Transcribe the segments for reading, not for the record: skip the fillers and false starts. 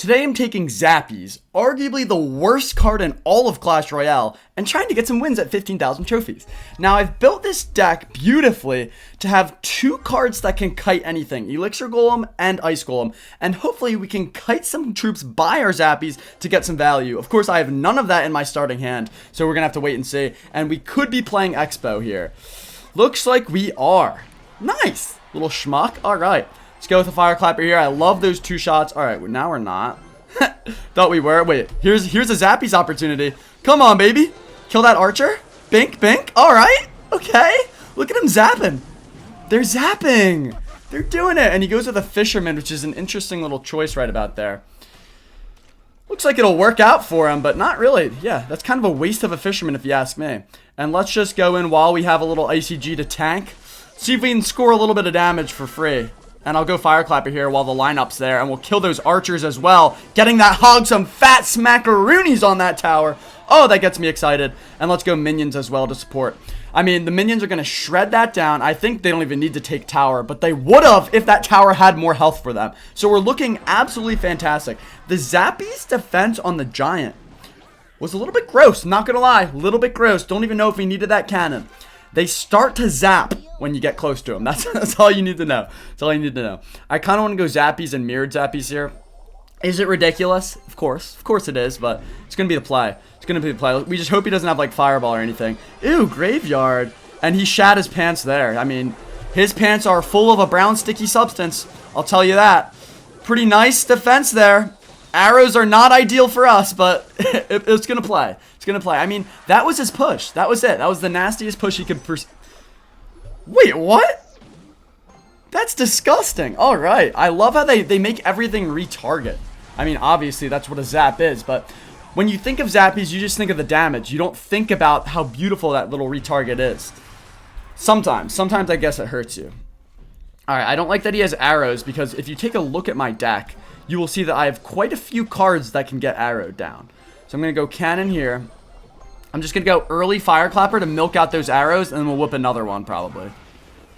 Today I'm taking Zappies, arguably the worst card in all of Clash Royale, and trying to get some wins at 15,000 trophies. Now I've built this deck beautifully to have two cards that can kite anything, Elixir Golem and Ice Golem, and hopefully we can kite some troops by our Zappies to get some value. Of course I have none of that in my starting hand, so we're gonna have to wait and see, and we could be playing Expo here. Looks like we are. Nice! Little schmuck. Alright. Let's go with the fire clapper here. I love those two shots. Alright, now we're not. Thought we were. Wait, here's a Zappies opportunity. Come on, baby. Kill that archer. Bink, bink. Alright. Okay. Look at him zapping. They're zapping. They're doing it. And he goes with a fisherman, which is an interesting little choice right about there. Looks like it'll work out for him, but not really. Yeah, that's kind of a waste of a fisherman if you ask me. And let's just go in while we have a little ICG to tank. See if we can score a little bit of damage for free. And I'll go fire clapper here while the lineup's there. And we'll kill those archers as well. Getting that hog some fat smackaroonies on that tower. Oh, that gets me excited. And let's go minions as well to support. I mean, the minions are going to shred that down. I think they don't even need to take tower. But they would have if that tower had more health for them. So we're looking absolutely fantastic. The Zappies defense on the giant was a little bit gross. Not going to lie. A little bit gross. Don't even know if we needed that cannon. They start to zap when you get close to them. That's all you need to know. That's all you need to know. I kind of want to go Zappies and mirrored Zappies here. Is it ridiculous? Of course. Of course it is, but it's going to be the play. It's going to be the play. We just hope he doesn't have, like, Fireball or anything. Ew, Graveyard. And he shat his pants there. I mean, his pants are full of a brown sticky substance. I'll tell you that. Pretty nice defense there. Arrows are not ideal for us, but it's going to play. It's going to play. I mean, that was his push. That was it. That was the nastiest push he could Wait, what? That's disgusting. All right. I love how they make everything retarget. I mean, obviously, that's what a zap is, but when you think of Zappies, you just think of the damage. You don't think about how beautiful that little retarget is. Sometimes I guess it hurts you. All right. I don't like that he has arrows because if you take a look at my deck, you will see that I have quite a few cards that can get arrowed down. So I'm going to go cannon here. I'm just going to go early fire clapper to milk out those arrows, and then we'll whip another one probably.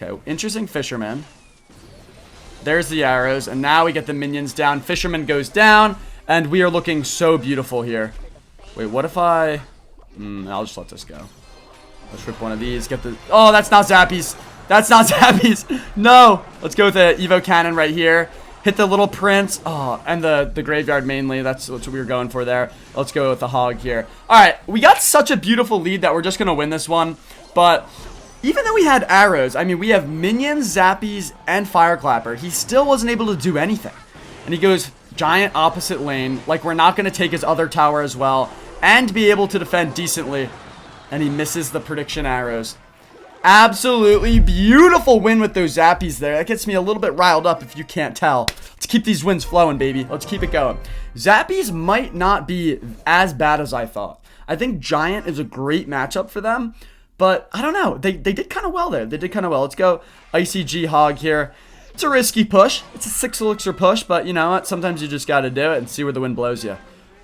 Okay, interesting fisherman. There's the arrows, and now we get the minions down. Fisherman goes down, and we are looking so beautiful here. Wait, what if I... I'll just let this go. Let's rip one of these. Get the... Oh, that's not Zappies. That's not Zappies. No. Let's go with the Evo cannon right here. Hit the little prince. Oh, and the graveyard mainly. That's what we were going for there. Let's go with the hog here. All right, we got such a beautiful lead that we're just going to win this one. But even though we had arrows, I mean, we have minions, Zappies, and Fireclapper. He still wasn't able to do anything. And he goes giant opposite lane. Like, we're not going to take his other tower as well. And be able to defend decently. And he misses the prediction arrows. Absolutely beautiful win with those Zappies there. That gets me a little bit riled up if you can't tell. Let's keep these wins flowing, baby. Let's keep it going. Zappies might not be as bad as I thought. I think Giant is a great matchup for them. But I don't know. They did kind of well there. They did kind of well. Let's go ICG Hog here. It's a risky push. It's a 6 elixir push. But you know what? Sometimes you just got to do it and see where the wind blows you.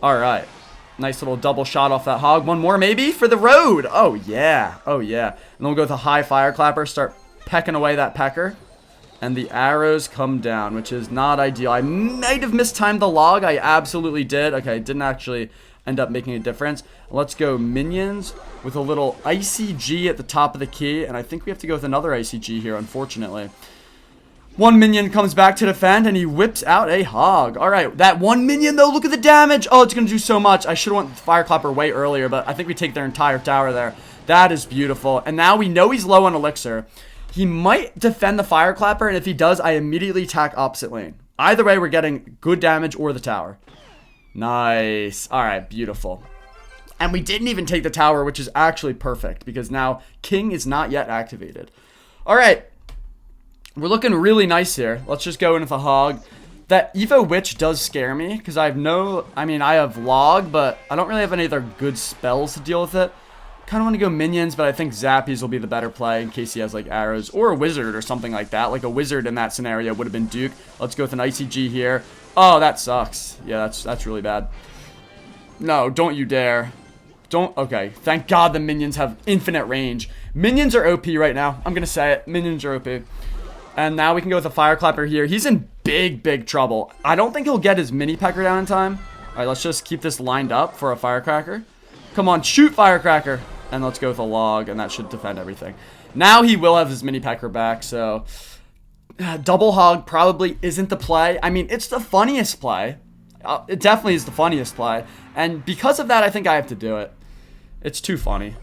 All right. Nice little double shot off that hog. One more maybe for the road. Oh, yeah. Oh, yeah. And then we'll go with a high fire clapper. Start pecking away that pecker. And the arrows come down, which is not ideal. I might have mistimed the log. I absolutely did. Okay, didn't actually end up making a difference. Let's go minions with a little ICG at the top of the key. And I think we have to go with another ICG here, unfortunately. One minion comes back to defend, and he whips out a hog. All right, that one minion, though, look at the damage. Oh, it's going to do so much. I should have went fire clapper way earlier, but I think we take their entire tower there. That is beautiful. And now we know he's low on elixir. He might defend the fire clapper, and if he does, I immediately attack opposite lane. Either way, we're getting good damage or the tower. Nice. All right, beautiful. And we didn't even take the tower, which is actually perfect, because now King is not yet activated. All right. We're looking really nice here. Let's just go in with a hog. That Evo Witch does scare me, because I have log, but I don't really have any other good spells to deal with it. Kind of want to go minions, but I think Zappies will be the better play in case he has, like, arrows. Or a wizard or something like that. Like, a wizard in that scenario would have been Duke. Let's go with an ICG here. Oh, that sucks. Yeah, that's really bad. No, don't you dare. Don't. Okay, thank God the minions have infinite range. Minions are OP right now. I'm going to say it. Minions are OP. And now we can go with a fire clapper here. He's in big trouble. I don't think he'll get his mini pecker down in time. All right, let's just keep this lined up for a firecracker. Come on, shoot firecracker. And let's go with a log, and that should defend everything. Now he will have his mini pecker back, so double hog probably isn't the play. I mean, it's the funniest play. It definitely is the funniest play. And because of that, I think I have to do it. It's too funny.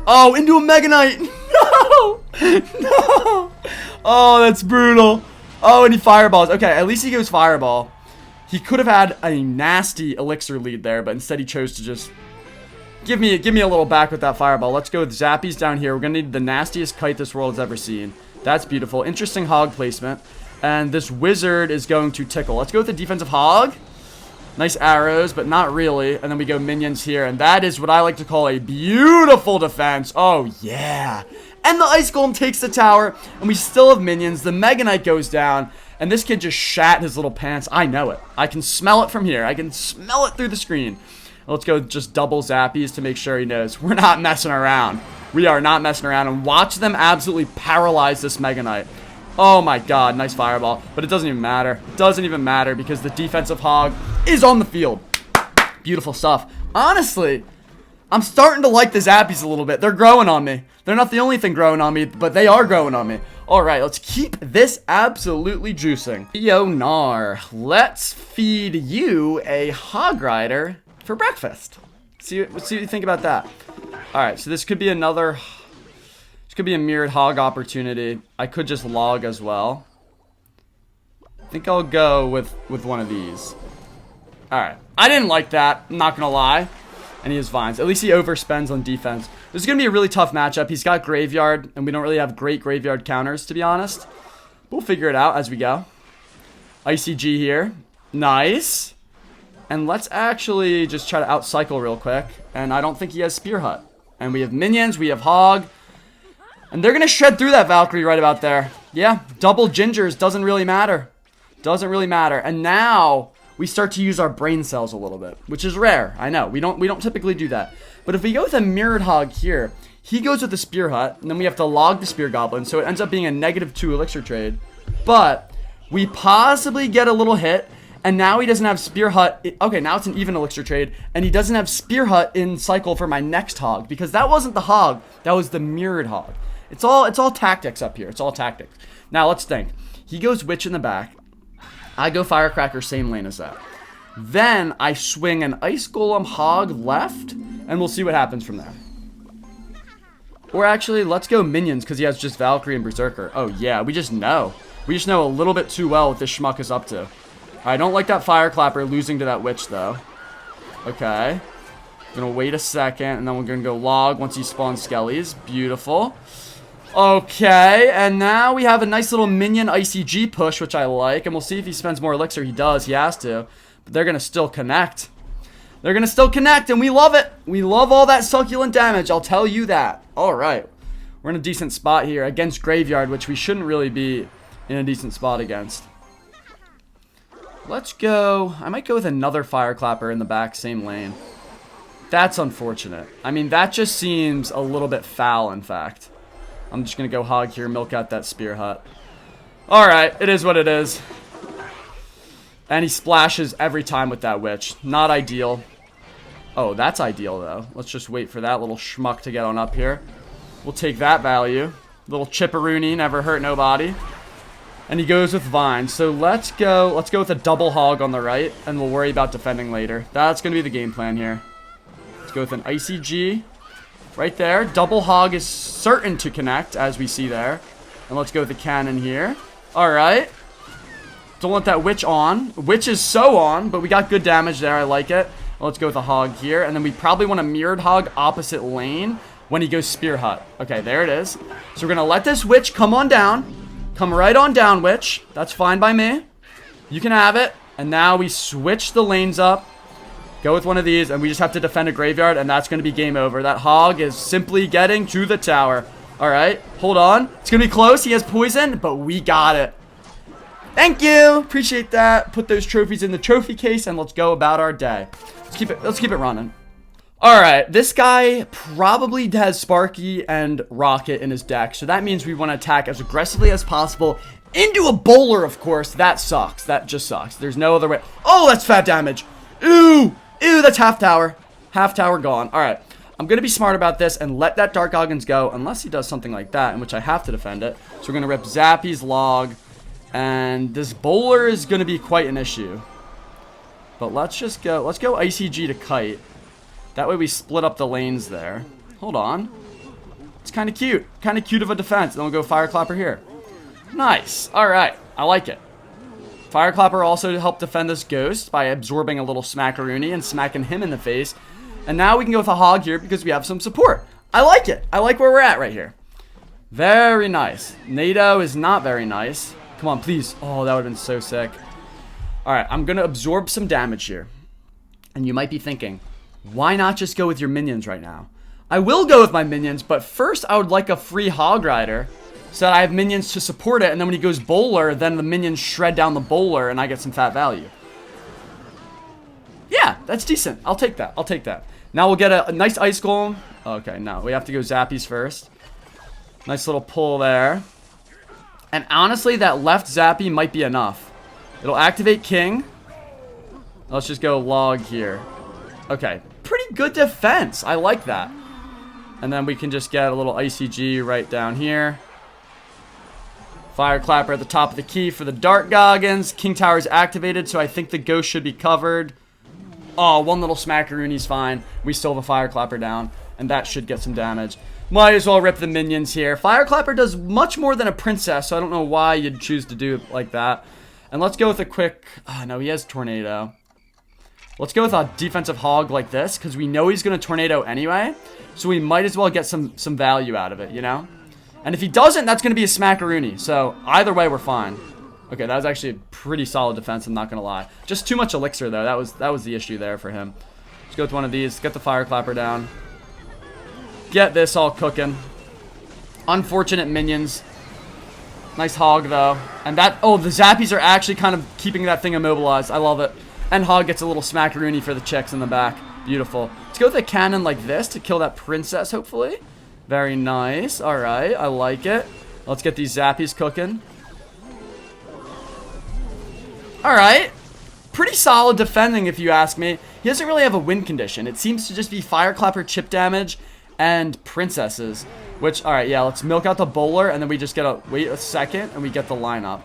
Oh, into a Mega Knight. No. No. Oh, that's brutal. Oh, and he fireballs. Okay, at least he goes fireball. He could have had a nasty elixir lead there, but instead he chose to just give me a little back with that fireball. Let's go with Zappies down here. We're going to need the nastiest kite this world has ever seen. That's beautiful. Interesting hog placement. And this wizard is going to tickle. Let's go with the defensive hog. Nice arrows, but not really. And then we go minions here. And that is what I like to call a beautiful defense. Oh, yeah. And the ice golem takes the tower. And we still have minions. The Mega Knight goes down. And this kid just shat his little pants. I know it. I can smell it from here. I can smell it through the screen. Let's go just double Zappies to make sure he knows. We're not messing around. We are not messing around. And watch them absolutely paralyze this Mega Knight. Oh my god, nice fireball. But it doesn't even matter. It doesn't even matter because the defensive hog is on the field. Beautiful stuff. Honestly, I'm starting to like the Zappies a little bit. They're growing on me. They're not the only thing growing on me, but they are growing on me. Alright, let's keep this absolutely juicing. Yo, Nar, let's feed you a Hog Rider for breakfast. Let's see what you think about that. Alright, so this could be another... This could be a mirrored hog opportunity. I could just log as well. I think I'll go with one of these. Alright. I didn't like that. I'm not going to lie. And he has vines. At least he overspends on defense. This is going to be a really tough matchup. He's got graveyard. And we don't really have great graveyard counters, to be honest. We'll figure it out as we go. ICG here. Nice. And let's actually just try to outcycle real quick. And I don't think he has Spear Hut. And we have minions. We have hog. And they're going to shred through that Valkyrie right about there. Yeah, double gingers doesn't really matter. Doesn't really matter. And now we start to use our brain cells a little bit, which is rare. I know. We don't typically do that. But if we go with a mirrored hog here, he goes with the Spear Hut, and then we have to log the Spear Goblin, so it ends up being a -2 elixir trade. But we possibly get a little hit, and now he doesn't have Spear Hut. Okay, now it's an even elixir trade, and he doesn't have Spear Hut in cycle for my next hog, because that wasn't the hog, that was the mirrored hog. It's all tactics up here. It's all tactics. Now, let's think. He goes Witch in the back. I go Firecracker, same lane as that. Then, I swing an Ice Golem Hog left, and we'll see what happens from there. Or actually, let's go Minions, because he has just Valkyrie and Berserker. Oh, yeah, we just know. We just know a little bit too well what this schmuck is up to. I don't like that Fireclapper losing to that Witch, though. Okay. Gonna wait a second, and then we're gonna go log once he spawns Skellies. Beautiful. Okay, and now we have a nice little minion ICG push, which I like. And we'll see if he spends more elixir. He does. He has to. But they're going to still connect. They're going to still connect, and we love it. We love all that succulent damage. I'll tell you that. All right. We're in a decent spot here against Graveyard, which we shouldn't really be in a decent spot against. Let's go. I might go with another Fireclapper in the back, same lane. That's unfortunate. I mean, that just seems a little bit foul, in fact. I'm just going to go hog here, milk out that Spear Hut. Alright, it is what it is. And he splashes every time with that Witch. Not ideal. Oh, that's ideal, though. Let's just wait for that little schmuck to get on up here. We'll take that value. Little chipperoony, never hurt nobody. And he goes with Vine. So let's go with a double hog on the right, and we'll worry about defending later. That's going to be the game plan here. Let's go with an ICG. Right there. Double hog is certain to connect, as we see there. And let's go with the cannon here. Alright. Don't let that Witch on. Witch is so on, but we got good damage there. I like it. Let's go with a hog here. And then we probably want a mirrored hog opposite lane when he goes Spear Hut. Okay, there it is. So we're going to let this Witch come on down. Come right on down, Witch. That's fine by me. You can have it. And now we switch the lanes up. Go with one of these, and we just have to defend a Graveyard, and that's going to be game over. That hog is simply getting to the tower. All right, hold on. It's going to be close. He has poison, but we got it. Thank you. Appreciate that. Put those trophies in the trophy case, and let's go about our day. Let's keep it running. All right, this guy probably has Sparky and Rocket in his deck, so that means we want to attack as aggressively as possible Into a bowler, of course. That sucks. That just sucks. There's no other way. Oh, that's fat damage. Ooh. Ew, that's half tower. Half tower gone. All right. I'm going to be smart about this and let that Dark Goggins go unless he does something like that, in which I have to defend it. So we're going to rip Zappies, Log, and this bowler is going to be quite an issue. But let's just go. Let's go ICG to Kite. That way we split up the lanes there. Hold on. It's kind of cute. Kind of cute of a defense. Then we'll go Fire Clapper here. Nice. All right. I like it. Fire Clapper also helped defend this Ghost by absorbing a little smackaroony and smacking him in the face. And now we can go with a Hog here because we have some support. I like it. I like where we're at right here. Very nice. NATO is not very nice. Come on, please. Oh, that would have been so sick. All right, I'm going to absorb some damage here. And you might be thinking, why not just go with your minions right now? I will go with my minions, but first I would like a free Hog Rider so that I have minions to support it. And then when he goes bowler, then the minions shred down the bowler and I get some fat value. Yeah, that's decent. I'll take that. I'll take that. Now we'll get a nice Ice Golem. Okay, no. We have to go Zappies first. Nice little pull there. And honestly, that left Zappy might be enough. It'll activate King. Let's just go Log here. Okay. Pretty good defense. I like that. And then we can just get a little ICG right down here. Fire Clapper at the top of the key for the Dark Goggins. King Tower is activated, so I think the Ghost should be covered. Oh, one little smackaroony's fine. We still have a Fire Clapper down, and that should get some damage. Might as well rip the minions here. Fire Clapper does much more than a princess, so I don't know why you'd choose to do it like that. And let's go with a quick... Oh, no, he has Tornado. Let's go with a defensive Hog like this, because we know he's going to Tornado anyway, so we might as well get some value out of it, you know? And if he doesn't, that's going to be a smackaroony, so either way, we're fine. Okay, that was actually a pretty solid defense, I'm not going to lie. Just too much elixir, though. That was the issue there for him. Let's go with one of these. Get the Fire Clapper down. Get this all cooking. Unfortunate minions. Nice Hog, though. And that... Oh, the Zappies are actually kind of keeping that thing immobilized. I love it. And Hog gets a little smackaroony for the chicks in the back. Beautiful. Let's go with a cannon like this to kill that princess, hopefully. Very nice. All right. I like it. Let's get these Zappies cooking. Alright, pretty solid defending if you ask me. He doesn't really have a win condition. It seems to just be Fire Clapper chip damage and princesses. Which, alright, yeah, let's milk out the bowler and then we just wait a second and we get the lineup.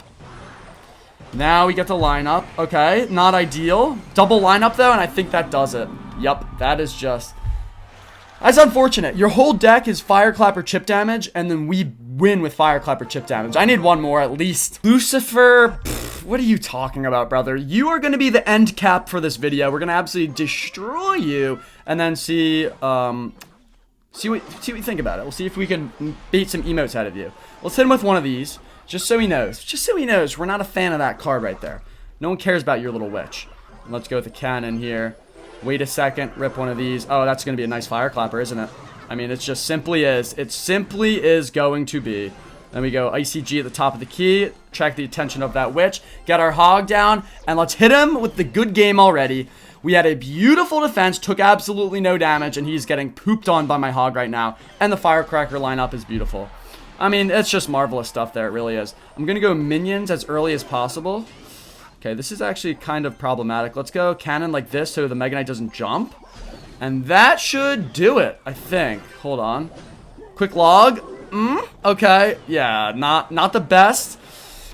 Now we get the lineup. Okay, not ideal. Double lineup though, and I think that does it. Yup, that is just... That's unfortunate. Your whole deck is Fire Clapper chip damage and then we win with Fire Clapper chip damage. I need one more at least. Lucifer... What are you talking about, brother? You are going to be the end cap for this video. We're going to absolutely destroy you and then see what you think about it. We'll see if we can beat some emotes out of you. Let's hit him with one of these just so he knows. Just so he knows we're not a fan of that card right there. No one cares about your little witch. And let's go with the cannon here. Wait a second. Rip one of these. Oh, that's going to be a nice Fire Clapper, isn't it? I mean, it just simply is. It simply is going to be. Then we go ICG at the top of the key, track the attention of that witch, get our Hog down, and let's hit him with the good game already. We had a beautiful defense, took absolutely no damage, and he's getting pooped on by my Hog right now. And the Firecracker lineup is beautiful. I mean, it's just marvelous stuff there, it really is. I'm going to go minions as early as possible. Okay, this is actually kind of problematic. Let's go cannon like this so the Mega Knight doesn't jump. And that should do it, I think. Hold on. Quick log. Okay, yeah, not the best.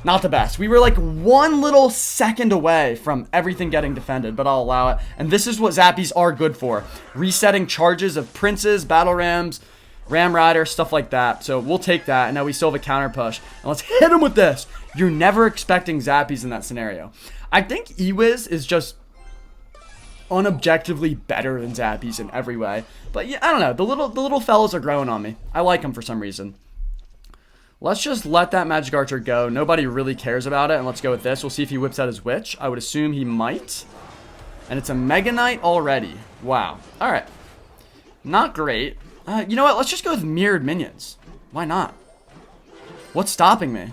Not the best. We were like one little second away from everything getting defended, but I'll allow it. And this is what Zappies are good for. Resetting charges of Princes, Battle Rams, Ram Rider, stuff like that. So we'll take that, and now we still have a counter push. And let's hit him with this. You're never expecting Zappies in that scenario. I think Ewiz is just unobjectively better than Zappies in every way. But yeah, I don't know. The little fellas are growing on me. I like them for some reason. Let's just let that Magic Archer go. Nobody really cares about it. And let's go with this. We'll see if he whips out his Witch. I would assume he might. And it's a Mega Knight already. Wow. Alright. Not great. You know what? Let's just go with Mirrored Minions. Why not? What's stopping me?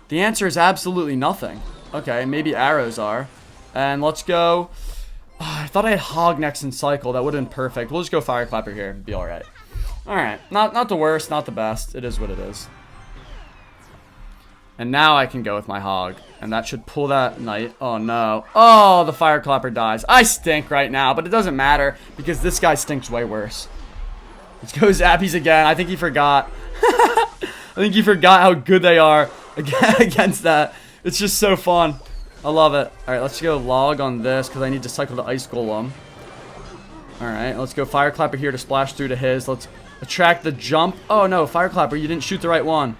The answer is absolutely nothing. Okay, maybe arrows are. And let's go... Oh, I thought I had Hog next in cycle. That would have been perfect. We'll just go Fire Clapper here. It'd be alright. Alright. Not the worst, not the best. It is what it is. And now I can go with my hog. And that should pull that knight. Oh, no. Oh, the fire clapper dies. I stink right now, but it doesn't matter because this guy stinks way worse. Let's go Zappies again. I think he forgot. I think he forgot how good they are against that. It's just so fun. I love it. All right, let's go log on this because I need to cycle to Ice Golem. All right, let's go Fire Clapper here to splash through to his. Let's attract the jump. Oh, no, Fire Clapper, you didn't shoot the right one.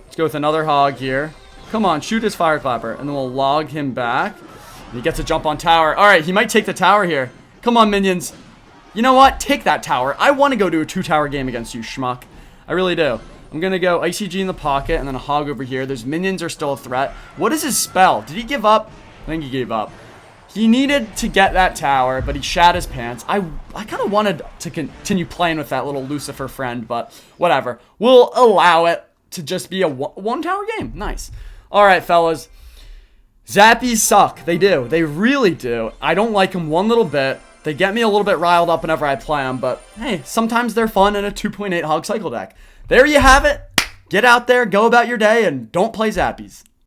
Let's go with another hog here. Come on, shoot his Fire Clapper, and then we'll log him back. He gets a jump on tower. All right, he might take the tower here. Come on, minions. You know what? Take that tower. I want to go to a 2-tower game against you, schmuck. I really do. I'm going to go ICG in the pocket and then a hog over here. Those minions are still a threat. What is his spell? Did he give up? I think he gave up. He needed to get that tower, but he shat his pants. I kind of wanted to continue playing with that little Lucifer friend, but whatever. We'll allow it to just be a 1-tower game. Nice. All right, fellas. Zappies suck. They do. They really do. I don't like them one little bit. They get me a little bit riled up whenever I play them, but hey, sometimes they're fun in a 2.8 hog cycle deck. There you have it. Get out there, go about your day, and don't play Zappies.